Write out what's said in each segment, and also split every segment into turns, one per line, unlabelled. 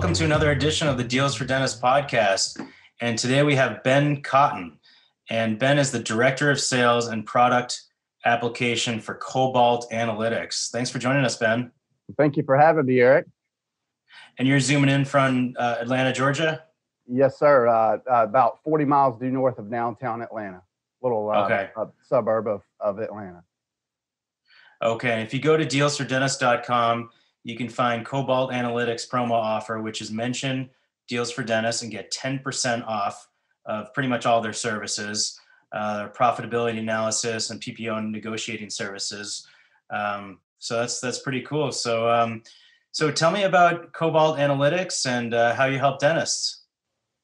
welcome to another edition of the Deals for Dentists podcast. And today we have Ben Cotton. And Ben is the Director of Sales and Product Application for Cobalt Analytics. Thanks for joining us, Ben.
Thank you for having me, Eric.
And you're zooming in from Atlanta, Georgia?
Yes, sir. About 40 miles due north of downtown Atlanta, little suburb of Atlanta.
Okay. If you go to dealsfordentist.com, you can find Cobalt Analytics promo offer, which is mention Deals for Dentists and get 10% off of pretty much all their services, their profitability analysis and PPO and negotiating services. So that's pretty cool. So tell me about Cobalt Analytics and how you help dentists.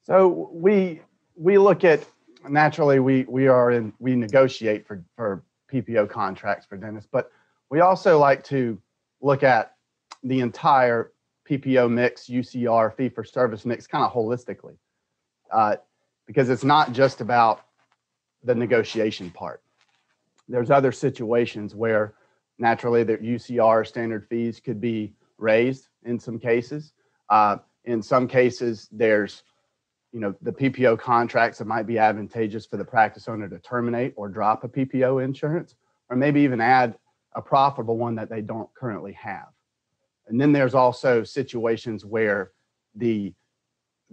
So we look at, naturally we negotiate for PPO contracts for dentists, but we also like to look at the entire PPO mix, UCR, fee-for-service mix kind of holistically, because it's not just about the negotiation part. There's other situations where naturally the UCR standard fees could be raised in some cases. In some cases, there's the PPO contracts that might be advantageous for the practice owner to terminate or drop a PPO insurance, or maybe even add a profitable one that they don't currently have. And then there's also situations where the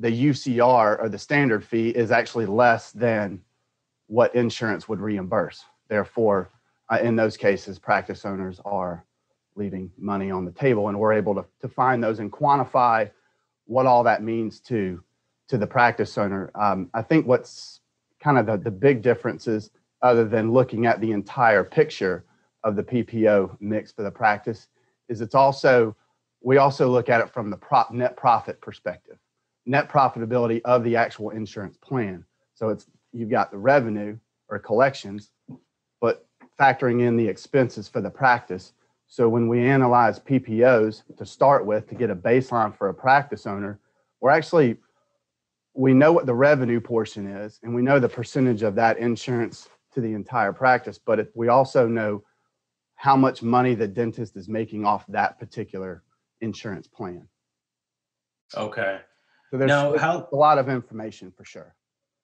UCR or the standard fee is actually less than what insurance would reimburse. Therefore, in those cases, practice owners are leaving money on the table, and we're able to find those and quantify what all that means to the practice owner. I think what's kind of the big differences, other than looking at the entire picture of the PPO mix for the practice, is we also look at it from the net profit perspective, net profitability of the actual insurance plan. So you've got the revenue or collections, but factoring in the expenses for the practice. So when we analyze PPOs to start with, to get a baseline for a practice owner, we know what the revenue portion is, and we know the percentage of that insurance to the entire practice, but we also know how much money the dentist is making off that particular insurance plan.
Okay.
So there's a lot of information for sure.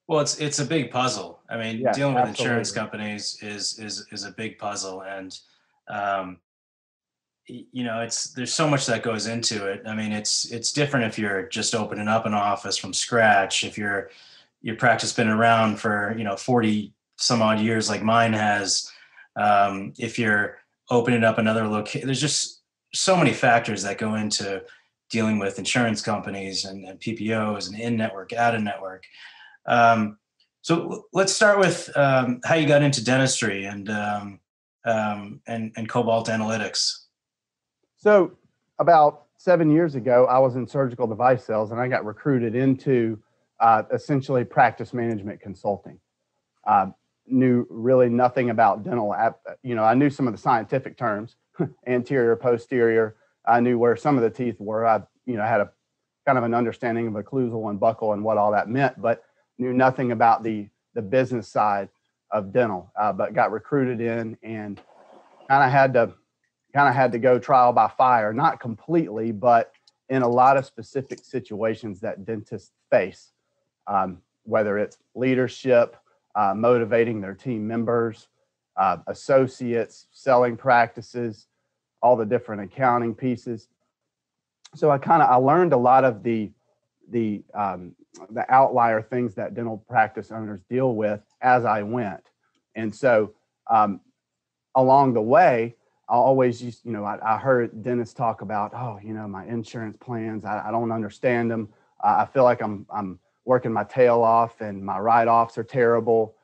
Well, it's a big puzzle. I mean,
yes,
dealing with
absolutely.
Insurance companies is a big puzzle, and there's so much that goes into it. I mean, it's different if you're just opening up an office from scratch. If your practice been around for 40 some odd years like mine has, if you're opening up another location, there's just so many factors that go into dealing with insurance companies and PPOs and in-network, out-of-network. So let's start with how you got into dentistry and Cobalt Analytics.
So about 7 years ago, I was in surgical device sales, and I got recruited into essentially practice management consulting. Knew really nothing about dental. I knew some of the scientific terms, anterior, posterior. I knew where some of the teeth were. I had a kind of an understanding of occlusal and buccal and what all that meant, but knew nothing about the business side of dental. But got recruited in and kind of had to go trial by fire, not completely, but in a lot of specific situations that dentists face, whether it's leadership, motivating their team members, associates, selling practices, all the different accounting pieces. So I learned a lot of the outlier things that dental practice owners deal with as I went. And so along the way, I always used, I heard dentists talk about, my insurance plans, I don't understand them. I feel like I'm working my tail off and my write-offs are terrible.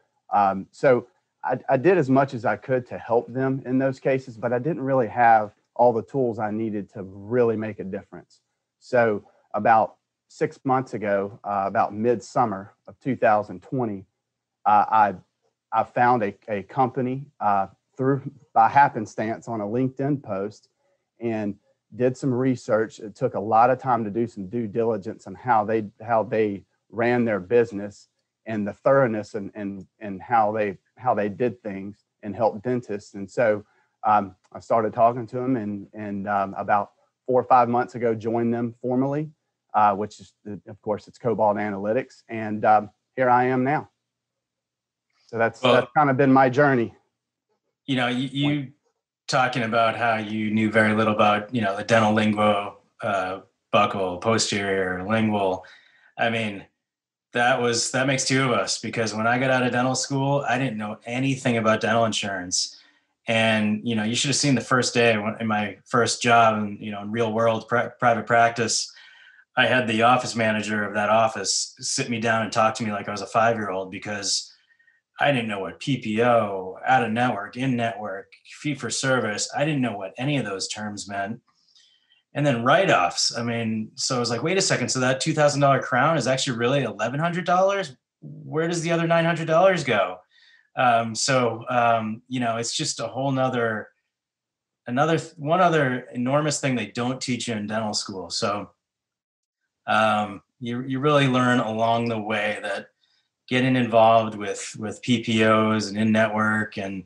So I did as much as I could to help them in those cases, but I didn't really have all the tools I needed to really make a difference. So about 6 months ago, about midsummer of 2020, I found a company by happenstance on a LinkedIn post and did some research. It took a lot of time to do some due diligence on how they ran their business and the thoroughness and how they did things and helped dentists. And so I started talking to them and about 4 or 5 months ago, joined them formally. which is, of course, it's Cobalt Analytics. And here I am now. So that's kind of been my journey.
You talking about how you knew very little about, the dental lingo, buccal, posterior, lingual. I mean, that makes two of us, because when I got out of dental school, I didn't know anything about dental insurance. And, you should have seen the first day in my first job in real world private practice. I had the office manager of that office sit me down and talk to me like I was a 5-year-old, because I didn't know what PPO, out of network, in network, fee for service. I didn't know what any of those terms meant. And then write-offs. I mean, so I was like, wait a second. So that $2,000 crown is actually really $1,100. Where does the other $900 go? It's just a whole one other enormous thing they don't teach you in dental school. So you really learn along the way that getting involved with PPOs and in-network, and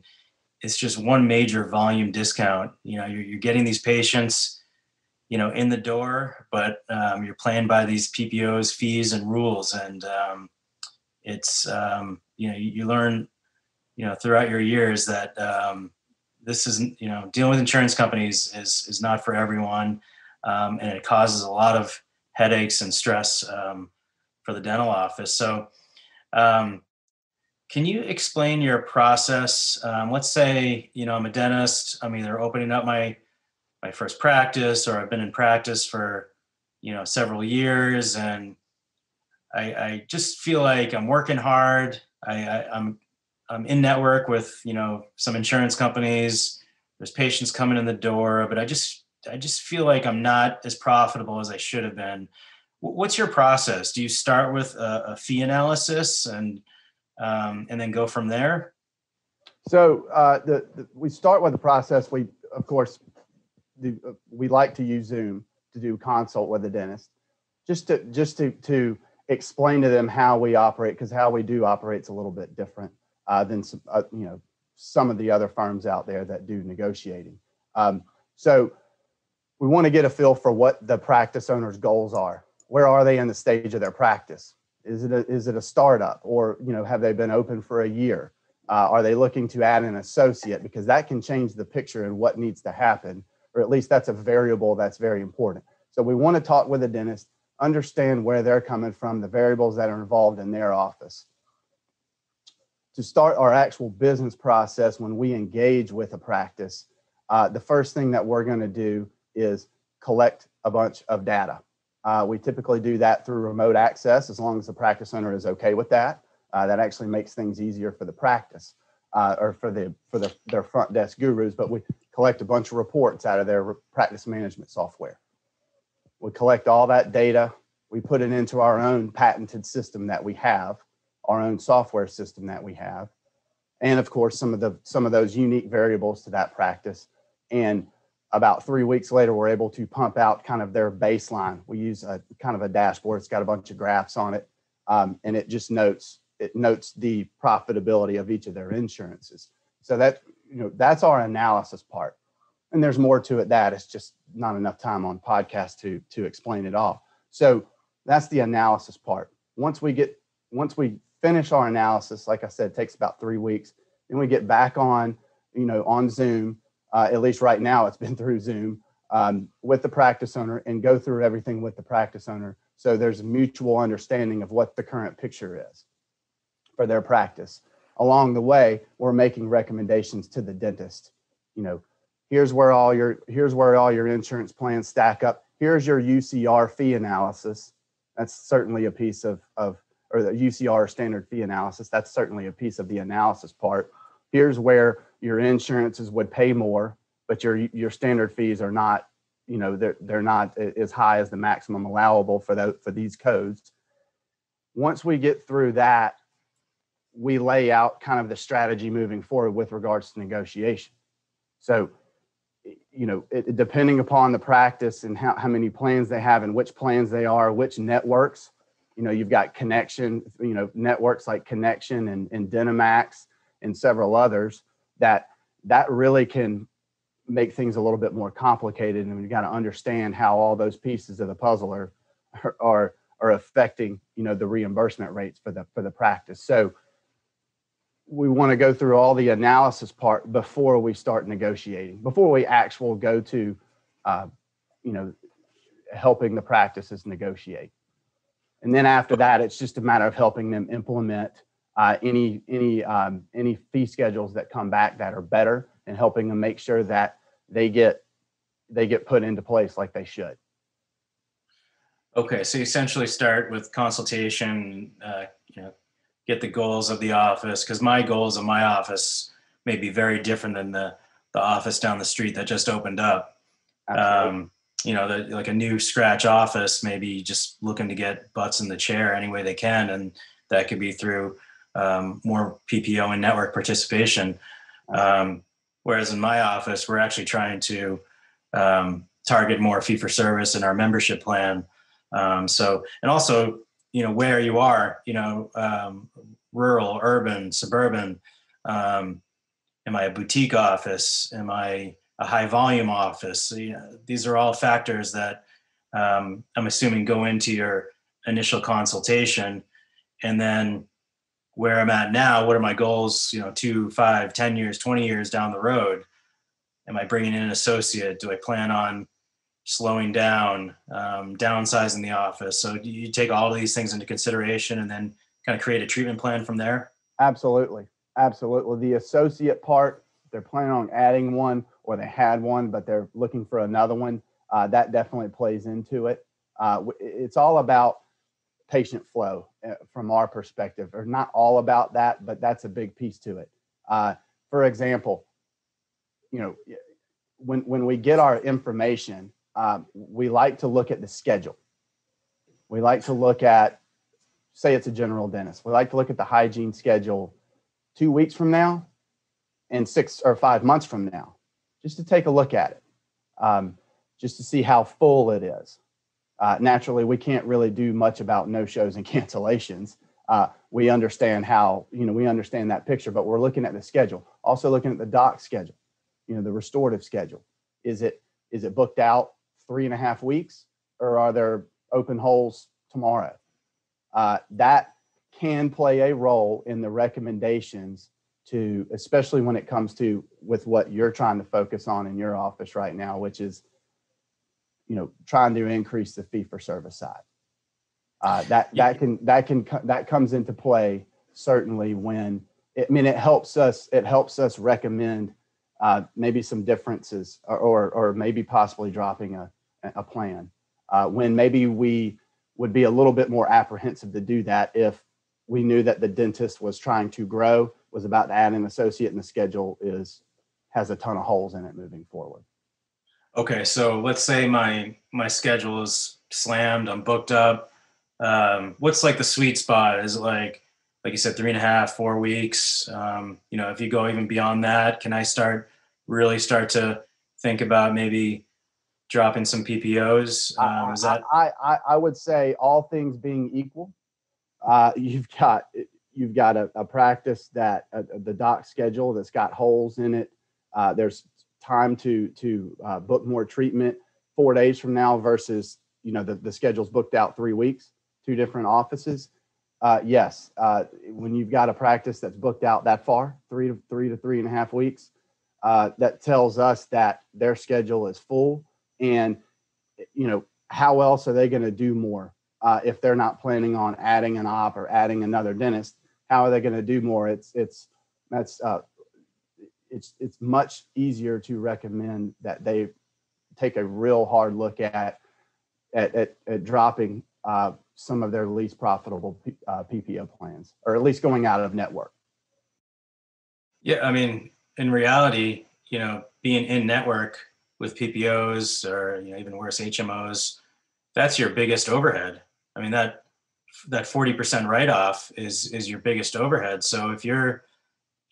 it's just one major volume discount. You're getting these patients, in the door, but you're playing by these PPOs, fees, and rules. And you learn, throughout your years that this isn't, dealing with insurance companies is not for everyone. And it causes a lot of headaches and stress for the dental office. So can you explain your process? Let's say, I'm a dentist. I'm either opening up my first practice, or I've been in practice for, several years, and I just feel like I'm working hard. I'm in network with, some insurance companies. There's patients coming in the door, but I just feel like I'm not as profitable as I should have been. What's your process? Do you start with a fee analysis and then go from there?
So we start with the process. We, of course, we like to use Zoom to do consult with the dentist, just to explain to them how we operate, because how we do operate is a little bit different than some of the other firms out there that do negotiating. So we want to get a feel for what the practice owner's goals are. Where are they in the stage of their practice? Is it a startup, or have they been open for a year? Are they looking to add an associate? Because that can change the picture and what needs to happen, or at least that's a variable that's very important. So we want to talk with the dentist, understand where they're coming from, the variables that are involved in their office. To start our actual business process, when we engage with a practice, the first thing that we're going to do is collect a bunch of data. We typically do that through remote access, as long as the practice owner is okay with that. That actually makes things easier for the practice or for their front desk gurus. But we collect a bunch of reports out of their practice management software. We collect all that data. We put it into our own patented system that we have, our own software system that we have, and of course some of those unique variables to that practice. And about 3 weeks later, we're able to pump out kind of their baseline. We use a kind of a dashboard. It's got a bunch of graphs on it, and it just notes the profitability of each of their insurances. So that's our analysis part. And there's more to it. That it's just not enough time on podcast to explain it all. So that's the analysis part. Once we finish our analysis, like I said, it takes about 3 weeks. Then we get back on Zoom. At least right now, it's been through Zoom with the practice owner, and go through everything with the practice owner. So there's a mutual understanding of what the current picture is for their practice. Along the way, we're making recommendations to the dentist. Here's where all your insurance plans stack up. Here's your UCR fee analysis. That's certainly a piece or the UCR standard fee analysis. That's certainly a piece of the analysis part. Here's where your insurances would pay more, but your standard fees are not, they're not as high as the maximum allowable for these codes. Once we get through that, we lay out kind of the strategy moving forward with regards to negotiation. So, depending upon the practice and how many plans they have and which plans they are, which networks, you've got connection, networks like Connection and Dynamax and several others that really can make things a little bit more complicated. And we've got to understand how all those pieces of the puzzle are affecting, the reimbursement rates for the practice. So we want to go through all the analysis part before we start negotiating, before we actually go to, helping the practices negotiate. And then after that, it's just a matter of helping them implement any fee schedules that come back that are better, and helping them make sure that they get put into place like they should.
Okay, so you essentially start with consultation, get the goals of the office, because my goals of my office may be very different than the office down the street that just opened up. Like a new scratch office, maybe just looking to get butts in the chair any way they can, and that could be through more PPO and network participation. Whereas in my office, we're actually trying to target more fee for service in our membership plan. And also, where you are, rural, urban, suburban. Am I a boutique office? Am I a high volume office? These are all factors that I'm assuming go into your initial consultation. And then where I'm at now, what are my goals, 2, 5, 10 years, 20 years down the road? Am I bringing in an associate? Do I plan on slowing down, downsizing the office? So do you take all of these things into consideration and then kind of create a treatment plan from there?
Absolutely. The associate part, they're planning on adding one, or they had one, but they're looking for another one. That definitely plays into it. It's all about patient flow from our perspective, or not all about that, but that's a big piece to it. For example, when we get our information, we like to look at the schedule. We like to look at, say it's a general dentist, we like to look at the hygiene schedule 2 weeks from now and 6 or 5 months from now, just to take a look at it, just to see how full it is. Naturally, we can't really do much about no-shows and cancellations. We understand we understand that picture, but we're looking at the schedule. Also looking at the doc schedule, the restorative schedule. Is it booked out 3.5 weeks, or are there open holes tomorrow? That can play a role in the recommendations to, especially when it comes to with what you're trying to focus on in your office right now, which is, trying to increase the fee for service side. That comes into play certainly when it helps us recommend maybe some differences, or maybe possibly dropping a plan when maybe we would be a little bit more apprehensive to do that if we knew that the dentist was trying to grow, was about to add an associate, and the schedule has a ton of holes in it moving forward.
Okay, so let's say my schedule is slammed, I'm booked up. What's like the sweet spot? Is it like you said, 3.5, 4 weeks? If you go even beyond that, can I really start to think about maybe dropping some PPOs?
I would say, all things being equal, you've got a practice that the doc schedule that's got holes in it. There's time to book more treatment 4 days from now versus the schedule's booked out 3 weeks, 2 different offices. Yes, when you've got a practice that's booked out that far, 3 to 3.5 weeks, that tells us that their schedule is full. And how else are they going to do more if they're not planning on adding an op or adding another dentist? How are they going to do more? It's much easier to recommend that they take a real hard look at dropping some of their least profitable PPO plans, or at least going out of network.
Yeah, I mean, in reality, being in network with PPOs, or even worse, HMOs, that's your biggest overhead. I mean, that 40% write-off is your biggest overhead. So if you're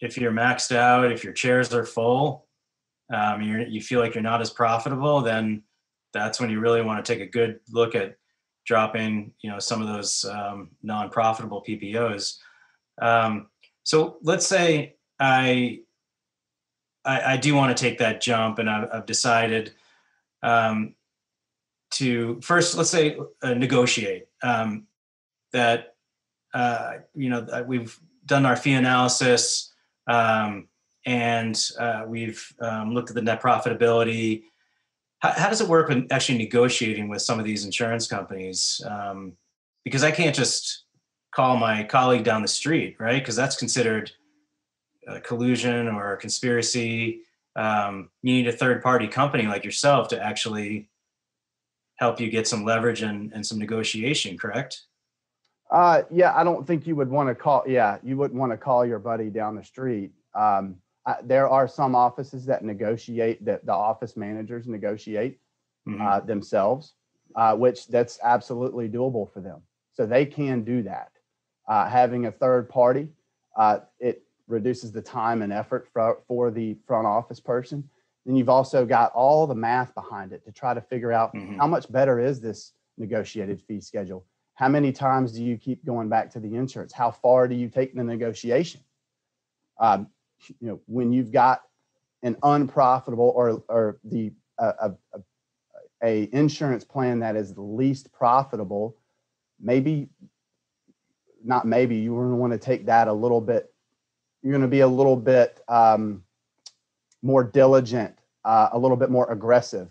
maxed out, if your chairs are full, you feel like you're not as profitable, then that's when you really want to take a good look at dropping, some of those non-profitable PPOs. So let's say I do want to take that jump, and I've decided to to first, let's say, negotiate that, we've done our fee analysis, and we've looked at the net profitability. How does it work when actually negotiating with some of these insurance companies? Because I can't just call my colleague down the street, right? Because that's considered collusion or conspiracy. You need a third party company like yourself to actually help you get some leverage and some negotiation, correct?
Yeah, I don't think you would want to call. Yeah, you wouldn't want to call your buddy down the street. There are some offices that negotiate, that the office managers negotiate themselves, which that's absolutely doable for them. So they can do that. Having a third party, it reduces the time and effort for the front office person. Then you've also got all the math behind it to try to figure out how much better is this negotiated fee schedule? How many times do you keep going back to the insurance? How far do you take the negotiation? When you've got an unprofitable or the a insurance plan that is the least profitable, maybe not maybe you're going to want to take that a little bit. You're going to be a little bit more diligent, a little bit more aggressive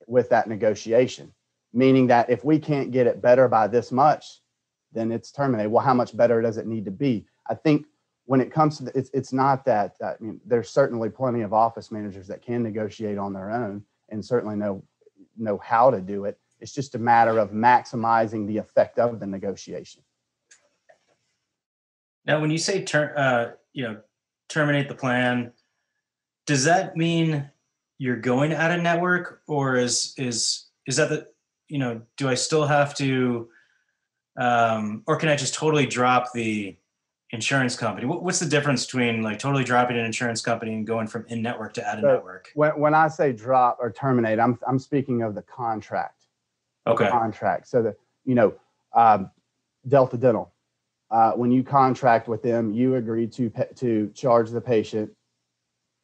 with that negotiation, meaning that if we can't get it better by this much, then it's terminated. Well, how much better does it need to be? I think when it comes to it's not that, I mean, there's certainly plenty of office managers that can negotiate on their own and certainly know how to do it. It's just a matter of maximizing the effect of the negotiation.
Now, when you say terminate the plan, does that mean you're going out of network, or is that do I still have to, or can I just totally drop the insurance company? What's the difference between like totally dropping an insurance company and going from in network to out of network?
When I say drop or terminate, I'm speaking of the contract.
Okay.
Contract. So Delta Dental. When you contract with them, you agree to charge the patient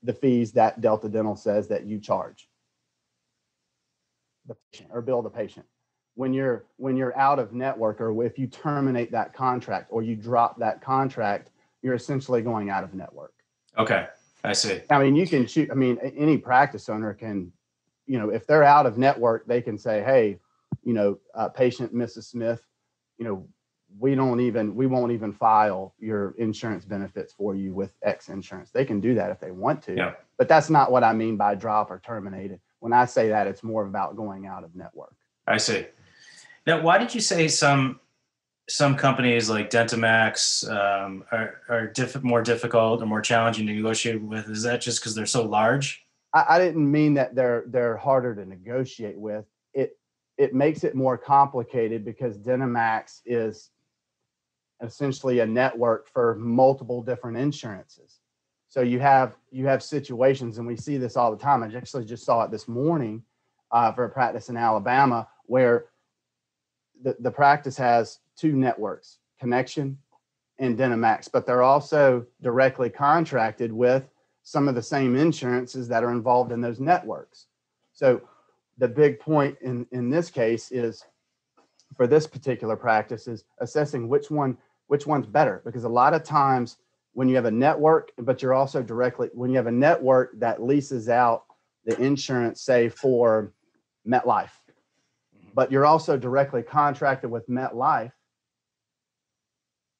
the fees that Delta Dental says that you charge the patient or bill the patient. When you're out of network, or if you terminate that contract or you drop that contract, you're essentially going out of network.
Okay, I see.
I mean, you can shoot. I mean, any practice owner can, if they're out of network, they can say, hey, patient Mrs. Smith, we won't even file your insurance benefits for you with X insurance. They can do that if they want to,
yeah.
But that's not what I mean by drop or terminate. When I say that, it's more about going out of network.
I see. Now, why did you say some companies like Dentamax are more difficult or more challenging to negotiate with? Is that just because they're so large?
I didn't mean that they're harder to negotiate with. It makes it more complicated because Dentamax is essentially a network for multiple different insurances. So you have situations, and we see this all the time. I actually just saw it this morning for a practice in Alabama where the practice has two networks, Connection and Dentamax, but they're also directly contracted with some of the same insurances that are involved in those networks. So the big point in this case is, for this particular practice, is assessing which one's better, because a lot of times when you have a network, but you're also when you have a network that leases out the insurance, say for MetLife, but you're also directly contracted with MetLife,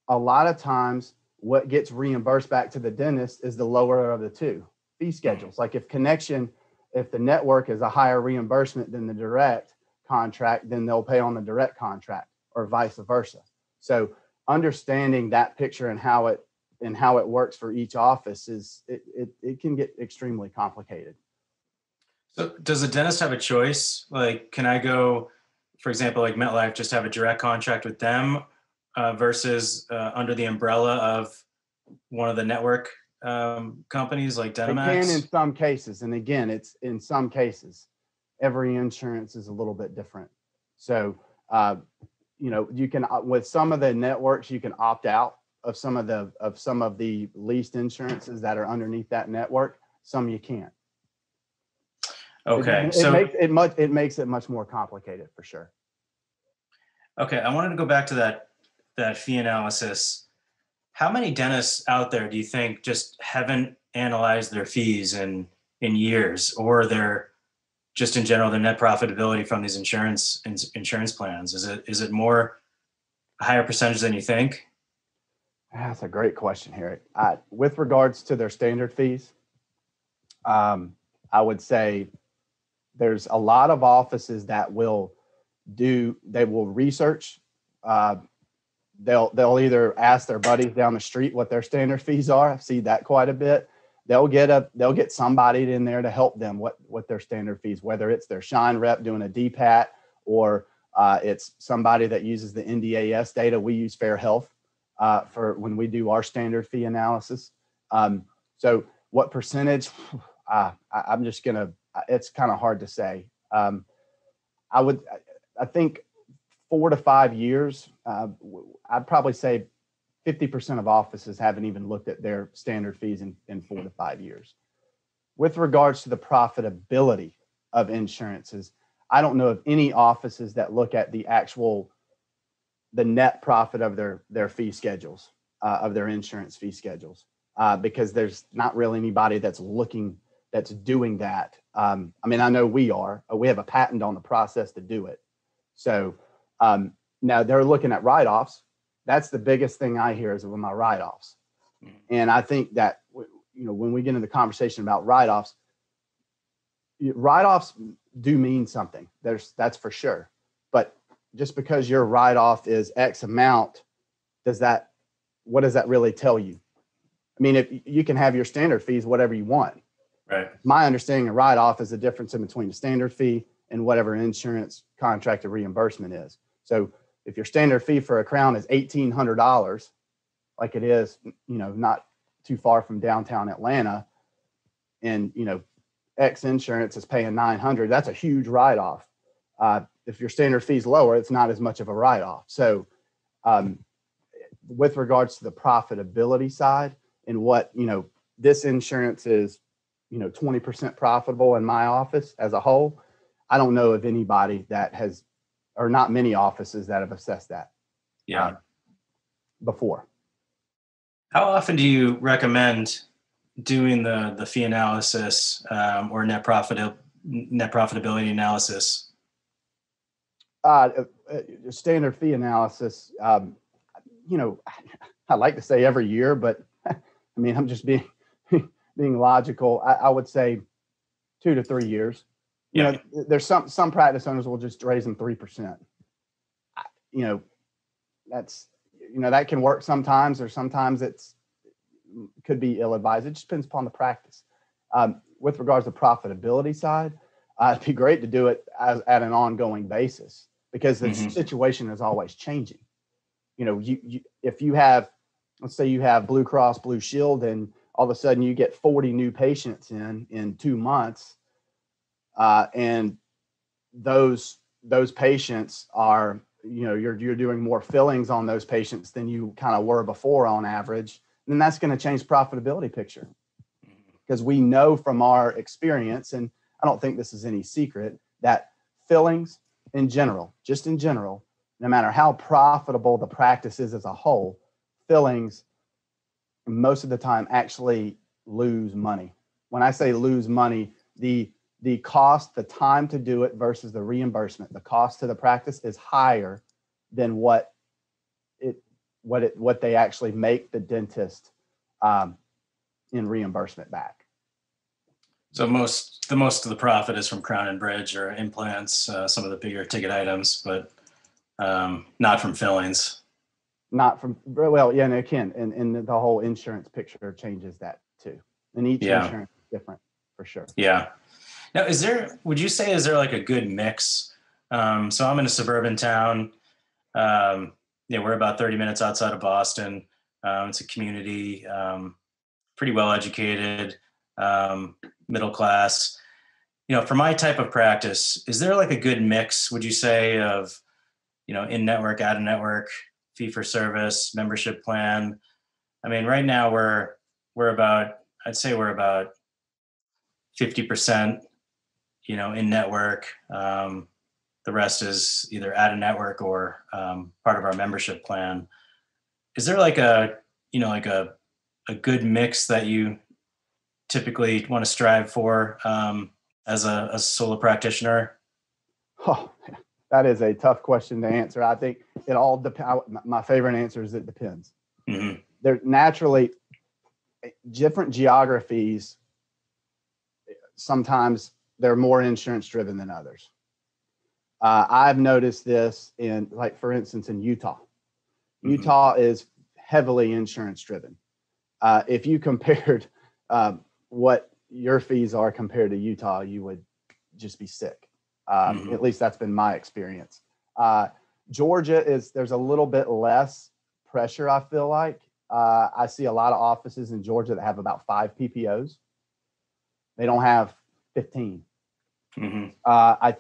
a lot of times what gets reimbursed back to the dentist is the lower of the two fee schedules. Like if the network is a higher reimbursement than the direct contract, then they'll pay on the direct contract, or vice versa. So understanding that picture and how it works for each office it can get extremely complicated.
So does the dentist have a choice? Like, can I go, for example, like MetLife, just have a direct contract with them versus under the umbrella of one of the network companies like Dentamax?
Again, in some cases, and again, it's in some cases, every insurance is a little bit different. So, you can, with some of the networks, you can opt out of some of the leased insurances that are underneath that network. Some you can't.
Okay.
It makes it much more complicated for sure.
Okay. I wanted to go back to that fee analysis. How many dentists out there do you think just haven't analyzed their fees in years, or their just in general their net profitability from these insurance plans? Is it more a higher percentage than you think?
That's a great question, Eric. With regards to their standard fees, I would say there's a lot of offices that will research. They'll either ask their buddies down the street what their standard fees are. I've seen that quite a bit. They'll get somebody in there to help them what their standard fees, whether it's their Shine rep doing a DPAT, or it's somebody that uses the NDAS data. We use Fair Health for when we do our standard fee analysis. So what percentage? I'm just gonna. It's kind of hard to say. I think 4 to 5 years. I'd probably say 50% of offices haven't even looked at their standard fees in 4 to 5 years. With regards to the profitability of insurances, I don't know of any offices that look at the net profit of their fee schedules, of their insurance fee schedules, because there's not really anybody that's doing that. I mean, I know we have a patent on the process to do it. So now they're looking at write-offs. That's the biggest thing I hear is with my write-offs. And I think that, when we get into the conversation about write-offs do mean something. That's for sure. But just because your write-off is X amount, what does that really tell you? I mean, if you can have your standard fees, whatever you want.
Right. My
understanding of write-off is the difference in between the standard fee and whatever insurance contracted reimbursement is. So if your standard fee for a crown is $1,800, like it is, not too far from downtown Atlanta, and, X insurance is paying $900, that's a huge write-off. If your standard fee is lower, it's not as much of a write-off. So with regards to the profitability side and what, this insurance is, 20% profitable in my office as a whole, I don't know of anybody that has, or not many offices that have assessed that before.
How often do you recommend doing the fee analysis or net profitability analysis?
Standard fee analysis, I like to say every year, but I mean, I'm just being logical. I would say 2 to 3 years. There's some practice owners will just raise them 3%. That can work sometimes, or sometimes could be ill-advised. It just depends upon the practice. With regards to the profitability side, it'd be great to do it at an ongoing basis, because the situation is always changing. If you have, let's say you have Blue Cross Blue Shield, and all of a sudden you get 40 new patients in 2 months, and those patients are, you're doing more fillings on those patients than you kind of were before on average, then that's going to change profitability picture. Because we know from our experience, and I don't think this is any secret, that fillings in general, no matter how profitable the practice is as a whole, fillings most of the time actually lose money. When I say lose money, the cost, the time to do it versus the reimbursement, the cost to the practice is higher than what they actually make the dentist in reembursements back.
So most of the profit is from crown and bridge or implants, some of the bigger ticket items, but not from fillings.
Not from, well, yeah, and again, and the whole insurance picture changes that too. And each insurance is different for sure.
Yeah. Now, would you say, is there like a good mix? So I'm in a suburban town. We're about 30 minutes outside of Boston. It's a community, pretty well educated, middle class. For my type of practice, is there like a good mix, would you say, of, in-network, out-of-network, fee-for-service, membership plan? I mean, right now we're about 50% in network. The rest is either at a network or part of our membership plan. Is there like a good mix that you typically want to strive for as a solo practitioner?
Oh, that is a tough question to answer. I think it all depends. My favorite answer is it depends.
Mm-hmm.
There naturally different geographies. Sometimes they're more insurance driven than others. I've noticed this in, like, for instance, in Utah. Utah is heavily insurance driven. If you compared what your fees are compared to Utah, you would just be sick. At least that's been my experience. Georgia there's a little bit less pressure, I feel like. I see a lot of offices in Georgia that have about 5 PPOs. They don't have 15. I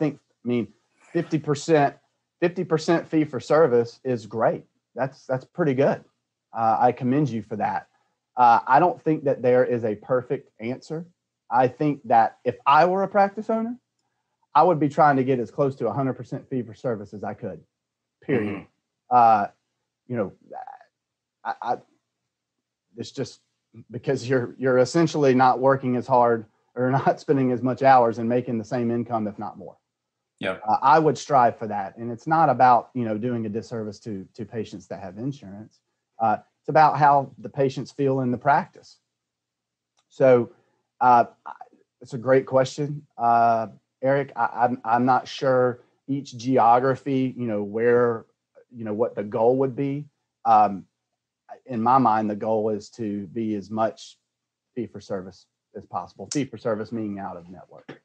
mean, 50% fee for service is great. That's pretty good. I commend you for that. I don't think that there is a perfect answer. I think that if I were a practice owner, I would be trying to get as close to 100% fee for service as I could, period. It's just because you're essentially not working as hard or not spending as much hours and making the same income, if not more.
Yeah.
I would strive for that. And it's not about, doing a disservice to patients that have insurance. It's about how the patients feel in the practice. So it's a great question, Eric. I'm not sure each geography, where, what the goal would be. In my mind, the goal is to be as much fee for service as possible. Fee for service meaning out of network.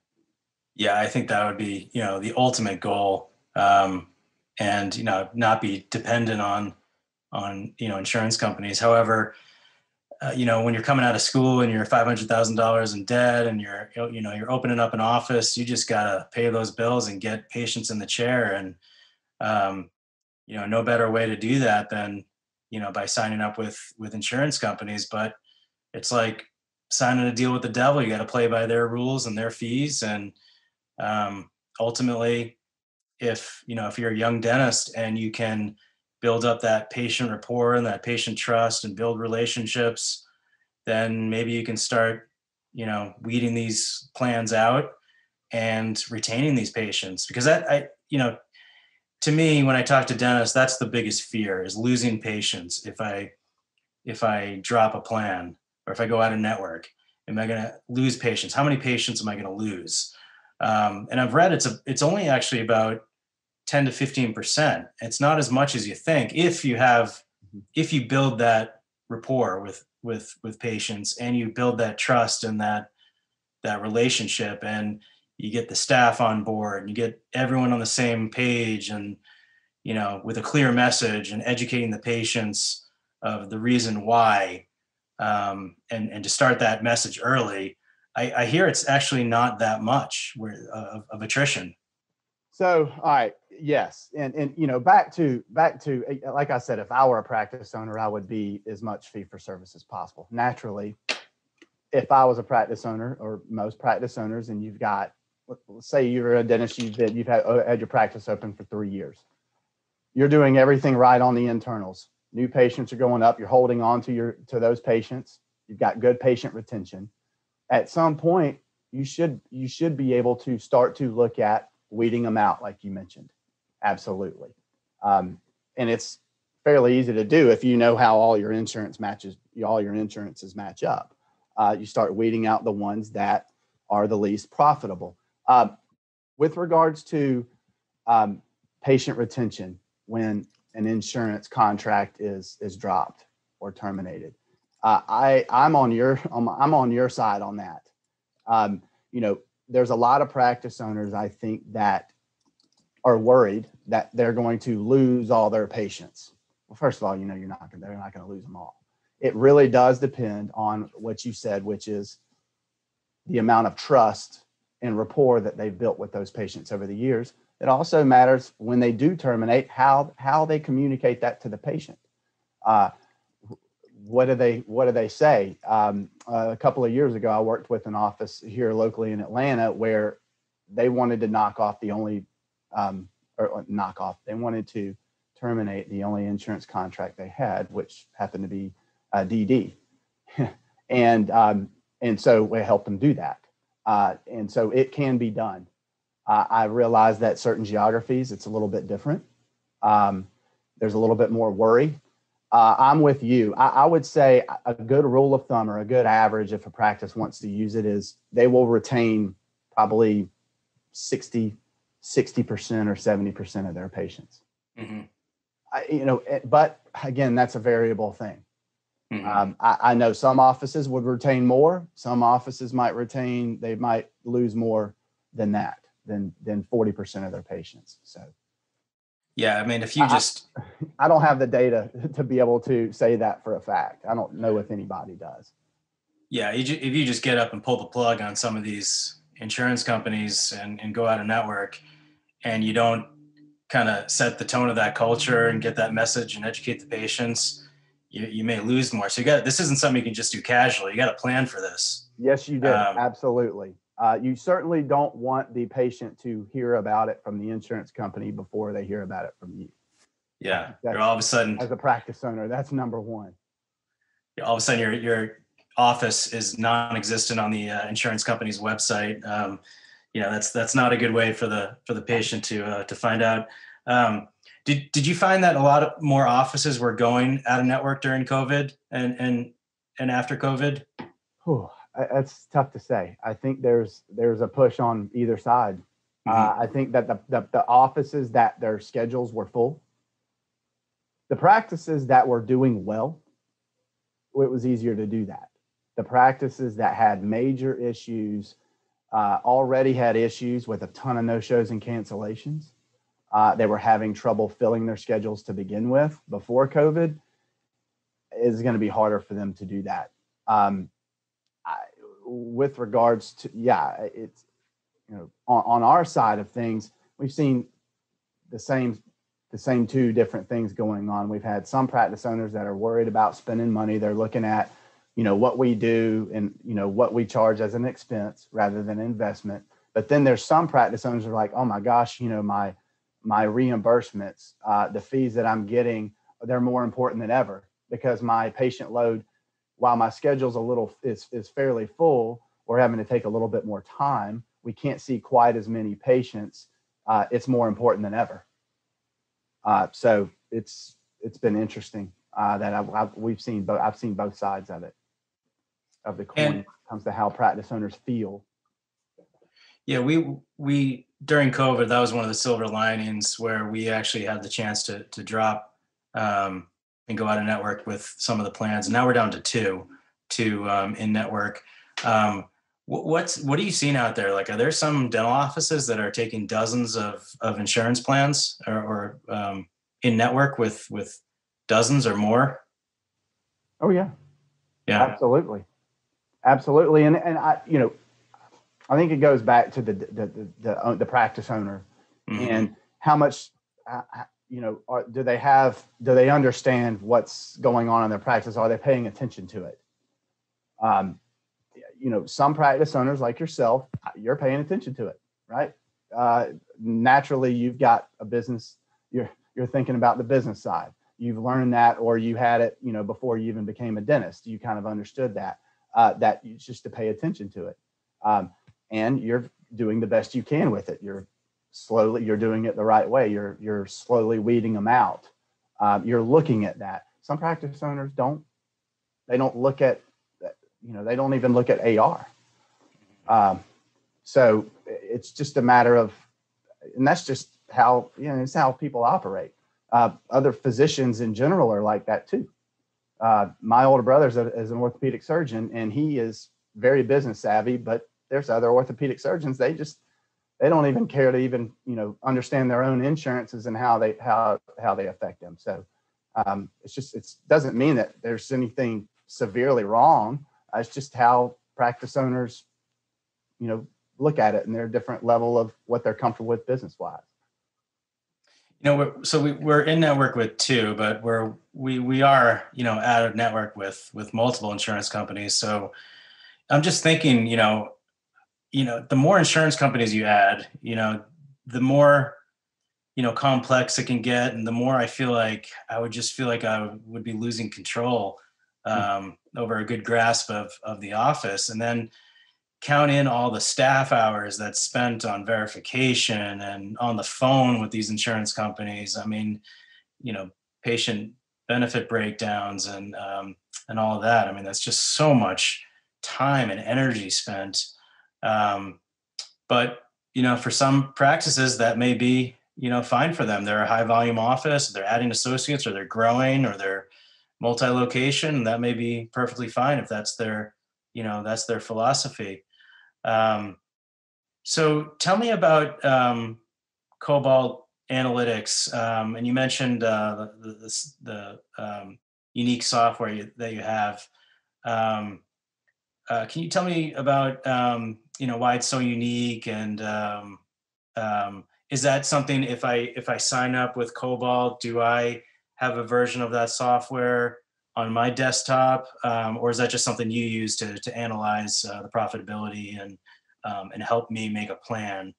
Yeah, I think that would be, the ultimate goal, and not be dependent on insurance companies. However, when you're coming out of school and you're $500,000 in debt and you're opening up an office, you just gotta pay those bills and get patients in the chair. And no better way to do that than by signing up with insurance companies. But it's like signing a deal with the devil. You got to play by their rules and their fees. And ultimately, if you're a young dentist and you can build up that patient rapport and that patient trust and build relationships, then maybe you can start weeding these plans out and retaining these patients. Because that to me, when I talk to dentists, that's the biggest fear, is losing patients. If I drop a plan or if I go out of network, am I going to lose patients? How many patients am I going to lose? And I've read it's only actually about 10 to 15%. It's not as much as you think if you build that rapport with patients and you build that trust and that relationship, and you get the staff on board and you get everyone on the same page, and with a clear message and educating the patients of the reason why, and to start that message early. I hear it's actually not that much of attrition.
So, all right. Yes. And back to, like I said, if I were a practice owner, I would be as much fee for service as possible. Naturally, if I was a practice owner, or most practice owners, and you've got, let's say you're a dentist, you've had your practice open for 3 years. You're doing everything right on the internals. New patients are going up. You're holding on to those patients. You've got good patient retention. At some point, you should be able to start to look at weeding them out, like you mentioned. Absolutely. And it's fairly easy to do if you know how all your insurances match up. You start weeding out the ones that are the least profitable. With regards to patient retention, when an insurance contract is dropped or terminated, I'm on your side on that. There's a lot of practice owners, I think, that are worried that they're going to lose all their patients. Well, first of all, they're not going to lose them all. It really does depend on what you said, which is the amount of trust and rapport that they've built with those patients over the years. It also matters when they do terminate, how they communicate that to the patient. What do they say? A couple of years ago, I worked with an office here locally in Atlanta where they wanted to knock off the only, or knock off, they wanted to terminate the only insurance contract they had, which happened to be DD. And so we helped them do that. And so it can be done. I realize that certain geographies, it's a little bit different. There's a little bit more worry. I'm with you. I would say a good rule of thumb or a good average, if a practice wants to use it, is they will retain probably 60% or 70% of their patients. But again, that's a variable thing. I know some offices would retain more. Some offices they might lose more than that, than 40% of their patients. So.
Yeah, I mean,
I don't have the data to be able to say that for a fact. I don't know if anybody does.
Yeah, if you just get up and pull the plug on some of these insurance companies and go out of network, and you don't kind of set the tone of that culture and get that message and educate the patients, you may lose more. So this isn't something you can just do casually. You got to plan for this.
Yes, you did. Absolutely. You certainly don't want the patient to hear about it from the insurance company before they hear about it from you.
Yeah. You're all of a sudden,
as a practice owner, that's number one.
All of a sudden your office is non-existent on the insurance company's website. That's not a good way for the patient to find out. Did you find that a lot more offices were going out of network during COVID and after COVID?
That's tough to say. I think there's a push on either side. I think that the offices that their schedules were full, the practices that were doing well, it was easier to do that. The practices that had major issues, already had issues with a ton of no-shows and cancellations. They were having trouble filling their schedules to begin with before COVID. It's going to be harder for them to do that. With regards to, it's, on our side of things, we've seen the same two different things going on. We've had some practice owners that are worried about spending money. They're looking at, what we do and, what we charge as an expense rather than investment. But then there's some practice owners who are like, oh my gosh, my reimbursements, the fees that I'm getting, they're more important than ever because my patient load, while my schedule's is fairly full, we're having to take a little bit more time. We can't see quite as many patients. It's more important than ever. So it's been interesting that I've seen both sides of the coin when it comes to how practice owners feel.
Yeah, we during COVID, that was one of the silver linings where we actually had the chance to drop and go out of network with some of the plans. And now we're down to two in network. What are you seeing out there? Like, are there some dental offices that are taking dozens of insurance plans or in network with dozens or more?
Oh yeah.
Yeah,
absolutely. And I think it goes back to the practice owner and how much, do they understand what's going on in their practice? Are they paying attention to it? Some practice owners like yourself, you're paying attention to it, right? Naturally, you've got a business. You're thinking about the business side. You've learned that, or you had it, before you even became a dentist. You kind of understood that it's just to pay attention to it, and you're doing the best you can with it. You're doing it the right way. You're slowly weeding them out. You're looking at that. Some practice owners don't look at, they don't even look at AR. So it's just a matter of, and that's just how, it's how people operate. Other physicians in general are like that too. My older brother is an orthopedic surgeon, and he is very business savvy, but there's other orthopedic surgeons. They don't even care to even, understand their own insurances and how they affect them. So it doesn't mean that there's anything severely wrong. It's just how practice owners, look at it and their different level of what they're comfortable with business wise.
We're in network with two, but we are, out of network with multiple insurance companies. So I'm just thinking, the more insurance companies you add, the more, complex it can get. And the more I feel like I would just feel like I would be losing control over a good grasp of the office. And then count in all the staff hours that's spent on verification and on the phone with these insurance companies. I mean, patient benefit breakdowns and all of that. I mean, that's just so much time and energy spent. Um, but for some practices that may be fine for them. They're a high volume office, they're adding associates, or they're growing, or they're multi-location. That may be perfectly fine if that's their philosophy. um, so tell me about Cobalt Analytics, and you mentioned the unique software that you have. Um, can you tell me about why it's so unique, and is that something, if I sign up with Cobalt, do I have a version of that software on my desktop, or is that just something you use to analyze the profitability and help me make a plan?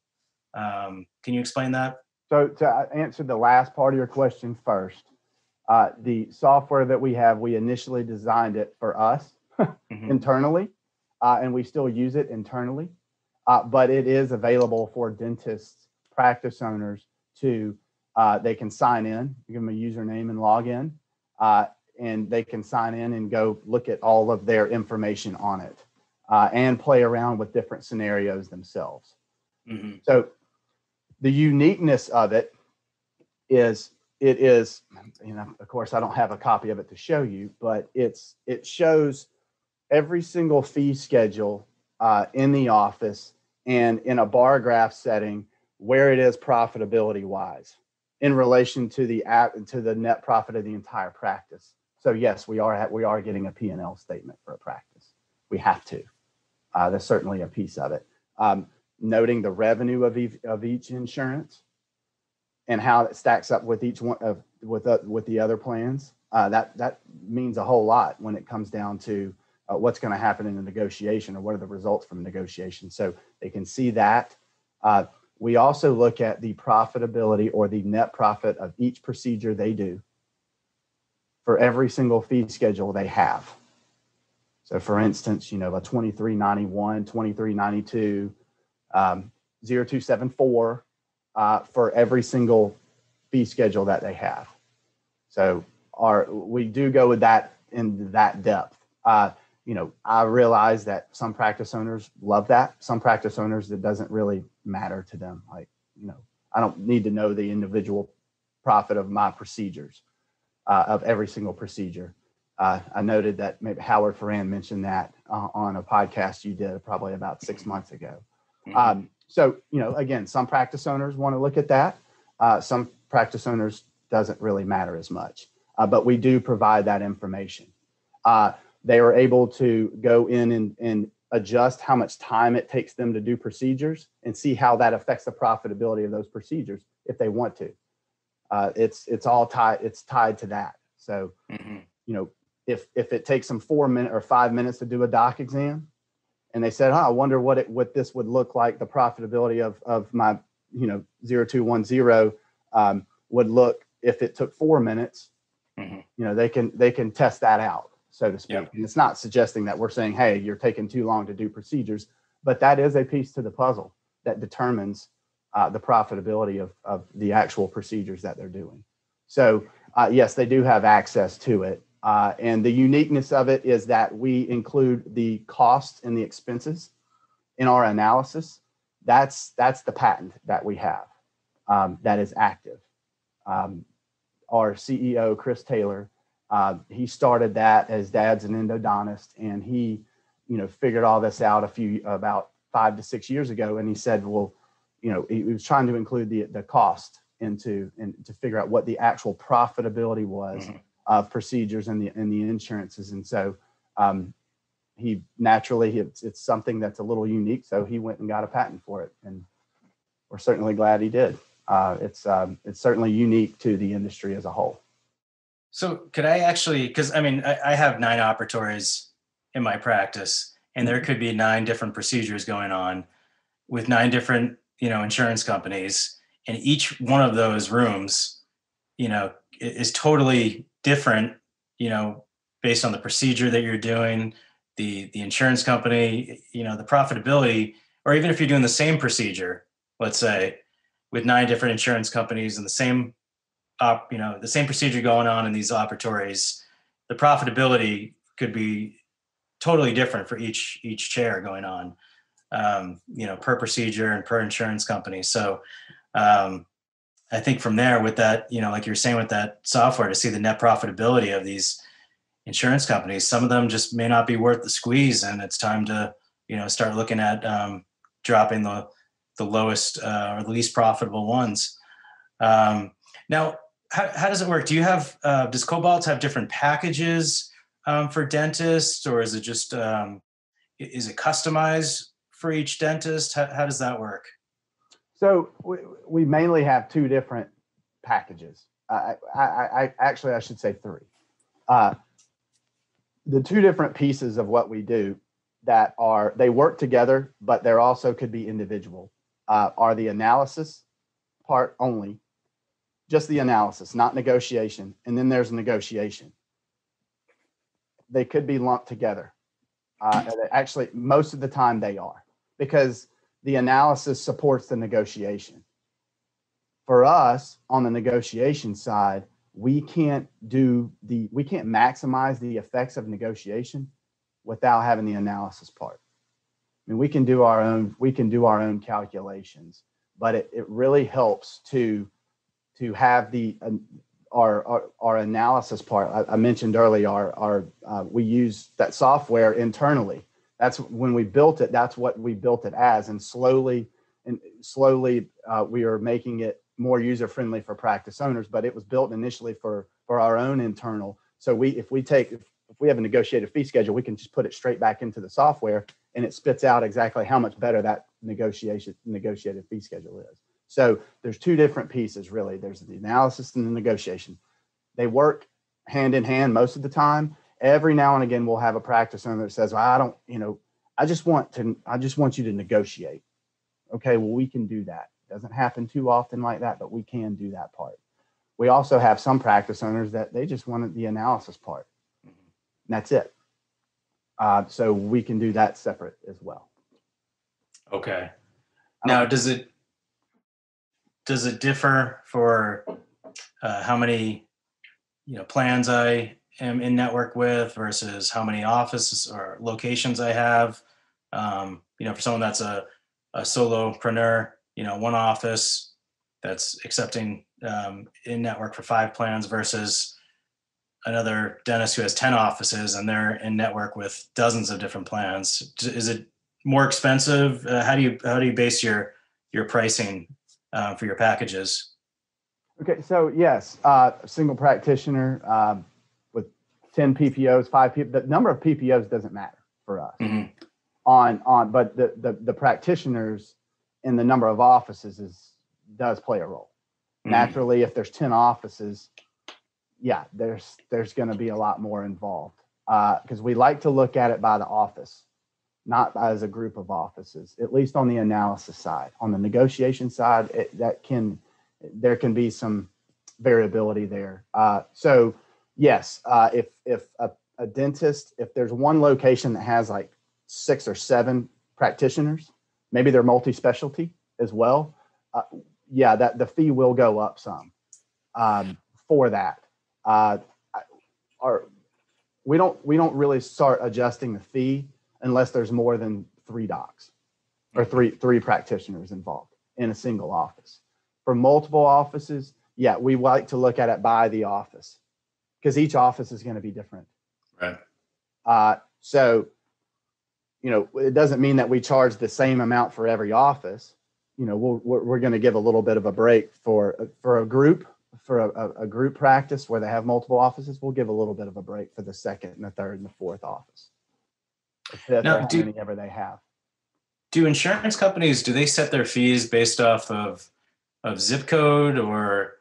Can you explain that?
So to answer the last part of your question first, the software that we have, we initially designed it for us
Hmm.
internally, and we still use it internally. But it is available for dentists, practice owners to, they can sign in, give them a username and log in, and they can sign in and go look at all of their information on it, and play around with different scenarios themselves.
Hmm.
So the uniqueness of it is, of course, I don't have a copy of it to show you, but it shows every single fee schedule in the office and in a bar graph setting where it is profitability wise in relation to the net profit of the entire practice. So yes, we are getting a P&L statement for a practice. We have to. That's certainly a piece of it. Noting the revenue of each insurance and how it stacks up with each one with the other plans. That means a whole lot when it comes down to what's going to happen in the negotiation, or what are the results from negotiation. So they can see that. We also look at the profitability or the net profit of each procedure they do for every single fee schedule they have. So for instance, a 2391, 2392, 0274 for every single fee schedule that they have. So we do go with that in that depth. I realize that some practice owners love that. Some practice owners, it doesn't really matter to them. Like, I don't need to know the individual profit of my procedures, of every single procedure. I noted that maybe Howard Ferran mentioned that on a podcast you did probably about 6 months ago. So, again, some practice owners want to look at that. Some practice owners doesn't really matter as much, but we do provide that information. They are able to go in and adjust how much time it takes them to do procedures and see how that affects the profitability of those procedures if they want to. It's all tied. It's tied to that. So, if it takes them 4 minutes or 5 minutes to do a doc exam, and they said, I wonder what this would look like, the profitability of my 0210 would look if it took 4 minutes. They can test that out, so to speak.
Yep.
And it's not suggesting that we're saying, hey, you're taking too long to do procedures, but that is a piece to the puzzle that determines the profitability of the actual procedures that they're doing. So yes, they do have access to it. And the uniqueness of it is that we include the costs and the expenses in our analysis. That's the patent that we have that is active. Our CEO, Chris Taylor, he started that as dad's an endodontist, and he, figured all this out about 5 to 6 years ago. And he said, well, he was trying to include the cost and to figure out what the actual profitability was of procedures and the insurances. And so he naturally, it's something that's a little unique. So he went and got a patent for it, and we're certainly glad he did. It's certainly unique to the industry as a whole.
So could I actually, because I have 9 operatories in my practice, and there could be 9 different procedures going on. with 9 different, insurance companies, and each one of those rooms, is totally different, based on the procedure that you're doing, the insurance company, the profitability, or even if you're doing the same procedure, let's say, with 9 different insurance companies and the same procedure going on in these operatories, the profitability could be totally different for each chair going on, per procedure and per insurance company. So I think from there, with that, like you're saying, with that software, to see the net profitability of these insurance companies, some of them just may not be worth the squeeze, and it's time to, start looking at dropping the lowest or the least profitable ones. Now, how does it work? Do you have does Cobalt have different packages for dentists, or is it just is it customized for each dentist? How does that work?
So we mainly have 2 different packages. I actually, I should say 3. The 2 different pieces of what we do they work together, but they're also could be individual, are the analysis part only, just the analysis, not negotiation. And then there's negotiation. They could be lumped together. Actually, most of the time they are, because the analysis supports the negotiation. For us, on the negotiation side, we can't maximize the effects of negotiation without having the analysis part. I mean, we can do our own calculations, but it really helps to have our analysis part. I mentioned earlier, we use that software internally. That's when we built it. That's what we built it as, and slowly, we are making it more user friendly for practice owners. But it was built initially for our own internal. So if we have a negotiated fee schedule, we can just put it straight back into the software, and it spits out exactly how much better that negotiated fee schedule is. So there's 2 different pieces, really. There's the analysis and the negotiation. They work hand in hand most of the time. Every now and again, we'll have a practice owner that says, well, I just want you to negotiate. Okay, well, we can do that. It doesn't happen too often like that, but we can do that part. We also have some practice owners that they just wanted the analysis part. And that's it. So we can do that separate as well.
Okay. Now, does it differ for how many plans I am in network with versus how many offices or locations I have? For someone that's a solopreneur, 1 office that's accepting in network for 5 plans versus another dentist who has 10 offices and they're in network with dozens of different plans. Is it more expensive? How do you base your pricing for your packages?
Okay, so yes, a single practitioner with 10 PPOs, 5 people. The number of PPOs doesn't matter for us. Mm-hmm. But the practitioners and the number of offices does play a role. Mm-hmm. Naturally, if there's 10 offices, yeah, there's going to be a lot more involved, because we like to look at it by the office, not as a group of offices, at least on the analysis side. On the negotiation side, there can be some variability there. So yes, if a dentist, if there's one location that has like 6 or 7 practitioners, maybe they're multi-specialty as well, that the fee will go up some for that. We don't really start adjusting the fee unless there's more than 3 docs or three practitioners involved in a single office. For multiple offices, we like to look at it by the office, because each office is going to be different. Right. So, it doesn't mean that we charge the same amount for every office. We're going to give a little bit of a break for a group. For a group practice where they have multiple offices, we'll give a little bit of a break for the 2nd and the 3rd and the 4th office. Now, ever they have.
Do insurance companies, do they set their fees based off of zip code, or,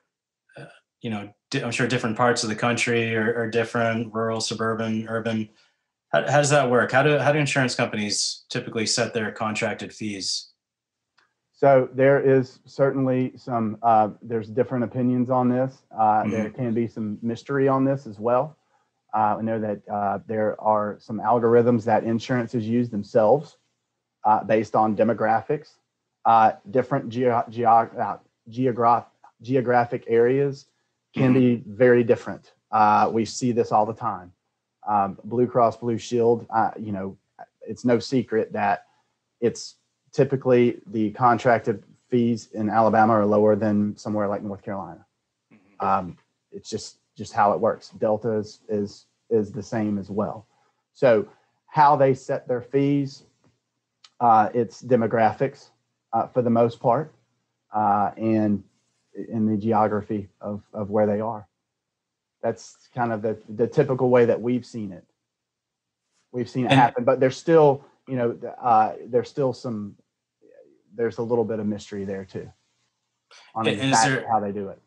I'm sure different parts of the country are different, rural, suburban, urban? How does that work? How do insurance companies typically set their contracted fees?
So there is certainly some, there's different opinions on this. There can be some mystery on this as well. I know that there are some algorithms that insurances use themselves based on demographics. Different geographic areas can be very different. We see this all the time. Blue Cross Blue Shield, it's no secret that it's typically the contracted fees in Alabama are lower than somewhere like North Carolina. It's just how it works. Delta is the same as well. So how they set their fees, it's demographics for the most part, and in the geography of where they are. That's kind of the typical way that we've seen it. We've seen it happen, but there's still, there's a little bit of mystery there too on exactly how they do it.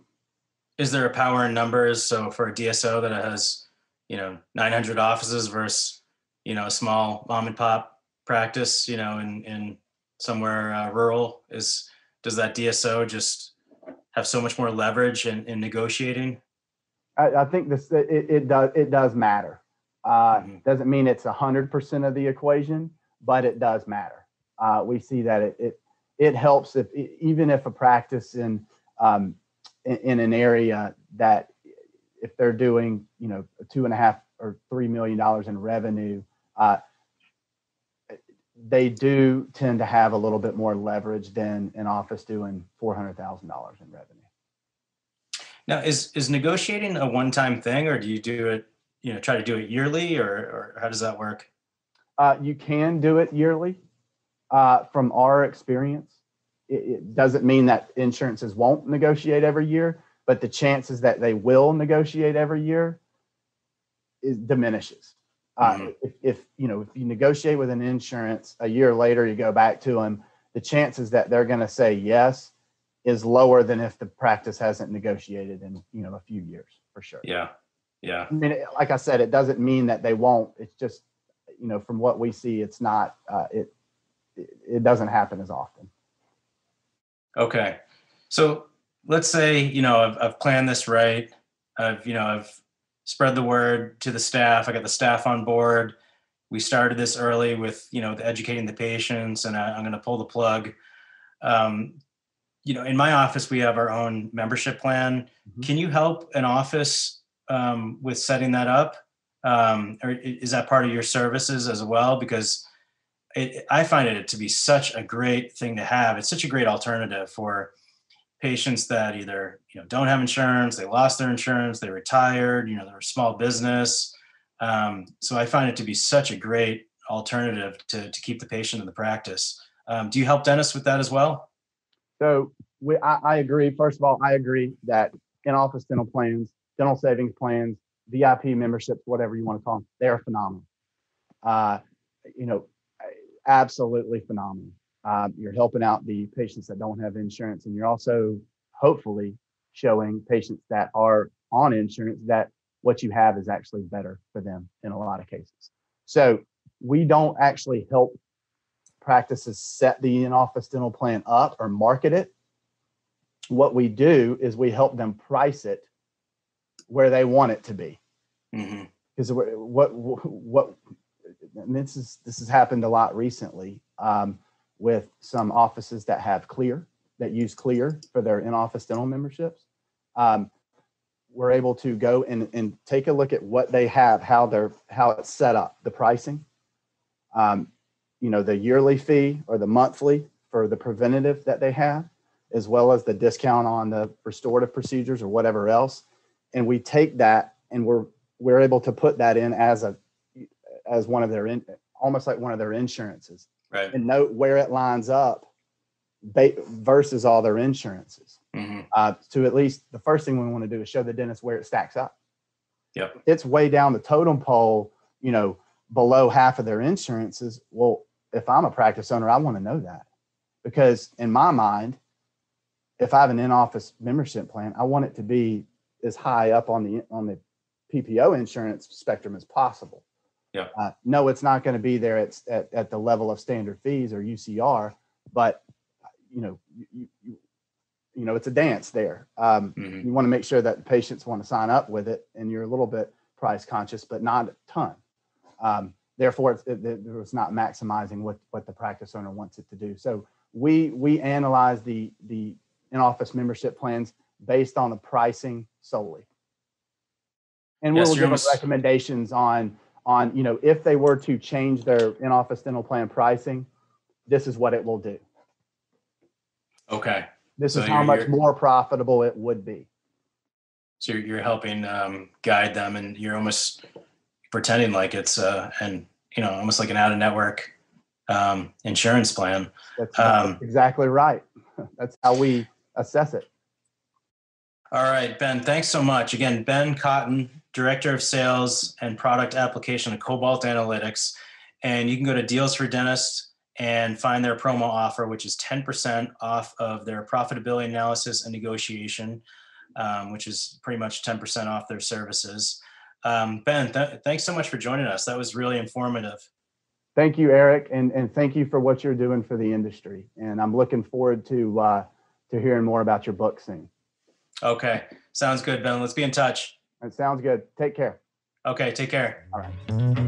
Is there a power in numbers? So for a DSO that has, 900 offices versus, a small mom and pop practice, in somewhere rural, does that DSO just have so much more leverage in negotiating?
I think it does matter. Doesn't mean it's 100% of the equation, but it does matter. We see that it helps even if a practice in an area that if they're doing $2.5 or $3 million in revenue, they do tend to have a little bit more leverage than an office doing $400,000 in revenue.
Now, is negotiating a one-time thing, or do you do it, try to do it yearly, or how does that work?
You can do it yearly. From our experience, it doesn't mean that insurances won't negotiate every year, but the chances that they will negotiate every year diminishes. If you negotiate with an insurance a year later, you go back to them, the chances that they're going to say yes is lower than if the practice hasn't negotiated in a few years, for sure.
Yeah.
I mean, like I said, it doesn't mean that they won't. It's just from what we see, it's not. It doesn't happen as often.
Okay, so let's say I've planned this right. I've spread the word to the staff. I got the staff on board. We started this early with educating the patients, and I'm going to pull the plug. In my office, we have our own membership plan. Can you help an office with setting that up? Or is that part of your services as well? Because I find it to be such a great thing to have. It's such a great alternative for patients that either don't have insurance, they lost their insurance, they retired, they're a small business. So I find it to be such a great alternative to keep the patient in the practice. Do you help dentists with that as well?
So I agree. First of all, I agree that in-office dental plans, dental savings plans, VIP memberships, whatever you want to call them, they are phenomenal. Absolutely phenomenal. You're helping out the patients that don't have insurance, and you're also hopefully showing patients that are on insurance that what you have is actually better for them in a lot of cases. So we don't actually help practices set the in-office dental plan up or market it. What we do is we help them price it where they want it to be. Because and this has happened a lot recently with some offices that have that use Clear for their in-office dental memberships. We're able to go and take a look at what they have, how it's set up, the pricing, the yearly fee or the monthly for the preventative that they have, as well as the discount on the restorative procedures or whatever else. And we take that and we're able to put that in as one of their almost like one of their insurances,
right?
And note where it lines up versus all their insurances. To at least the first thing we want to do is show the dentist where it stacks up.
Yep.
It's way down the totem pole, below half of their insurances. Well, if I'm a practice owner, I want to know that, because in my mind, if I have an in-office membership plan, I want it to be as high up on the PPO insurance spectrum as possible.
Yeah.
No, it's not going to be there at the level of standard fees or UCR, but it's a dance there. You want to make sure that patients want to sign up with it, and you're a little bit price conscious, but not a ton. Therefore, it's not maximizing what the practice owner wants it to do. So we analyze the in-office membership plans based on the pricing solely. And we'll give them recommendations on if they were to change their in-office dental plan pricing, this is what it will do.
Okay.
This is how much more profitable it would be.
So you're helping guide them, and you're almost pretending like it's almost like an out-of-network insurance plan.
That's exactly right. That's how we assess it.
All right, Ben, thanks so much. Again, Ben Cotton, Director of Sales and Product Application at Cobalt Analytics. And you can go to Deals for Dentists and find their promo offer, which is 10% off of their profitability analysis and negotiation, which is pretty much 10% off their services. Ben, thanks so much for joining us. That was really informative.
Thank you, Eric, and thank you for what you're doing for the industry. And I'm looking forward to hearing more about your book soon.
Okay, sounds good, Ben. Let's be in touch.
That sounds good. Take care.
Okay, take care.
All right.